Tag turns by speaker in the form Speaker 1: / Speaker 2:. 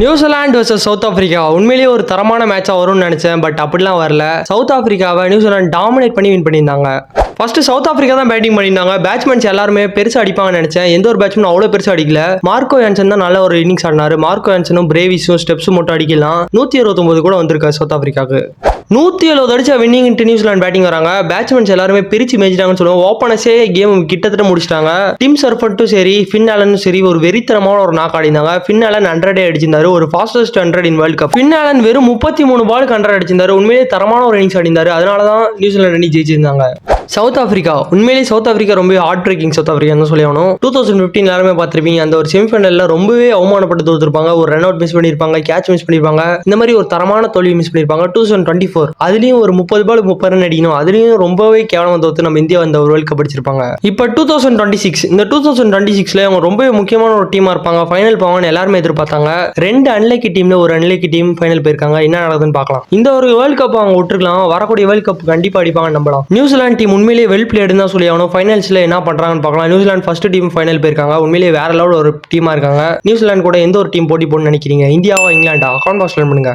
Speaker 1: New Zealand versus south Africa உண்மையிலேயே ஒரு தரமான மேட்சா வரும்னு நினைச்சேன். பட் அப்படிலாம் வரல. சவுத் ஆப்பிரிக்காவை நியூசிலாந்து டாமினேட் பண்ணி வின் பண்ணியிருந்தாங்க. ஃபர்ஸ்ட் சவுத் ஆப்பிரிக்கா தான் பேட்டிங் பண்ணியிருந்தாங்க. பேட்ஸ்மேன்ஸ் எல்லாருமே பெருசா அடிப்பாங்கன்னு நினைச்சேன். எந்த ஒரு பேட்ஸ்மேன் அவ்வளவு பெருசா அடிக்கல. மார்க்கோ யான்சன் தான் நல்ல ஒரு இன்னிங்ஸ் ஆடினாரு. மார்க்கோ யான்சனும் பிரேவிஸும் ஸ்டெப்ஸ் மட்டும் அடிக்கலாம். 129 கூட வந்திருக்காரு சவுத் ஆப்பிரிக்காவுக்கு. 170 அடிச்சா வின்னிங் நியூசிலாந்து பேட்டிங் வராங்க. பேட்ஸ்மேன்ஸ் எல்லாருமே பிரிச்சு மேய்ச்சிட்டாங்கன்னு சொல்லுவோம். ஓப்பனர்ஸே கேம் கிட்டத்தட்ட முடிச்சிட்டாங்க. டிம் சர்ஃபர்ட்டும் சரி, ஃபின் ஆலனும் சரி ஒரு வெறித்தனமான ஒரு நாக் ஆடினாங்க. ஃபின் ஆலன் 100 அடிச்சிருந்தாரு. ஒரு fastest 100 in world cup. Finn Allen வெறும் 33 பாலுக்கு 100 அடிச்சிருந்தாரு. உண்மையிலேயே தரமான ஒரு இன்னிங்ஸ் ஆடினாரு. அதனால தான் நியூசிலாந்து அணி ஜெயிச்சிருந்தாங்க. சவுத் ஆப்பிரிக்கா உண்மையிலேயே சவுத் ஆப்பிரிக்கா ரொம்ப ஹார்ட் பிரேக்கிங் சவுத் ஆப்பிரிக்கா தான் சொல்லி ஆகணும். 2015 எல்லாருமே பார்த்திருப்பீங்க. அந்த ஒரு செமிஃபைனல்ல ரொம்பவே அவமானப்பட்டு தோத்துருப்பாங்க. ஒரு ரன் அவுட் மிஸ் பண்ணிருப்பாங்க, கேட்ச் மிஸ் பண்ணிருப்பாங்க. இந்த மாதிரி ஒரு தரமான தோல்வி மிஸ் பண்ணிருப்பாங்க. 2024 அதுலயும் ஒரு 30 பால் 30 ரன் அடிக்கணும். அதுலயும் ரொம்பவே கேவலமா தோத்து நம்ம இந்தியா இந்த ஒரு வேர்ல்ட் கப் அடிச்சிருப்பாங்க. இப்ப 2026 இந்த 2026ல அவங்க ரொம்பவே முக்கியமான ஒரு டீமா இருப்பாங்க. ஃபைனல் போவாங்கன்னு எல்லாருமே எதிர்பார்த்தாங்க. 2 அன்லக்கி டீம்ல ஒரு அன்லக்கி டீம் ஃபைனல் போயிருக்காங்க. என்ன நடக்குதுன்னு பார்க்கலாம். இந்த ஒரு வேர்ல்ட் கப் அவங்க விட்டுருக்கலாம். வரக்கூடிய வேர்ல்ட் கப் கண்டிப்பா அடிப்பாங்க நம்பலாம். நியூசிலாந்து டீம் உண்மையிலேயே வெல் பிளேடுன்னு தான் சொல்லி ஆகணும். ஃபைனல்ஸ்ல என்ன பண்றாங்கன்னு பார்க்கலாம். நியூசிலாந்து ஃபர்ஸ்ட் டீம் ஃபைனல் போயிருக்காங்க. உண்மையிலேயே வேற லெவல் ஒரு டீமா இருக்காங்க. நியூசிலாந்து கூட எந்த ஒரு டீம் போட்டி போடணும்னு நினைக்கிறீங்க? இந்தியாவா இங்கிலாண்டா? கமெண்ட் பாக்ஸ்ல பண்ணுங்க.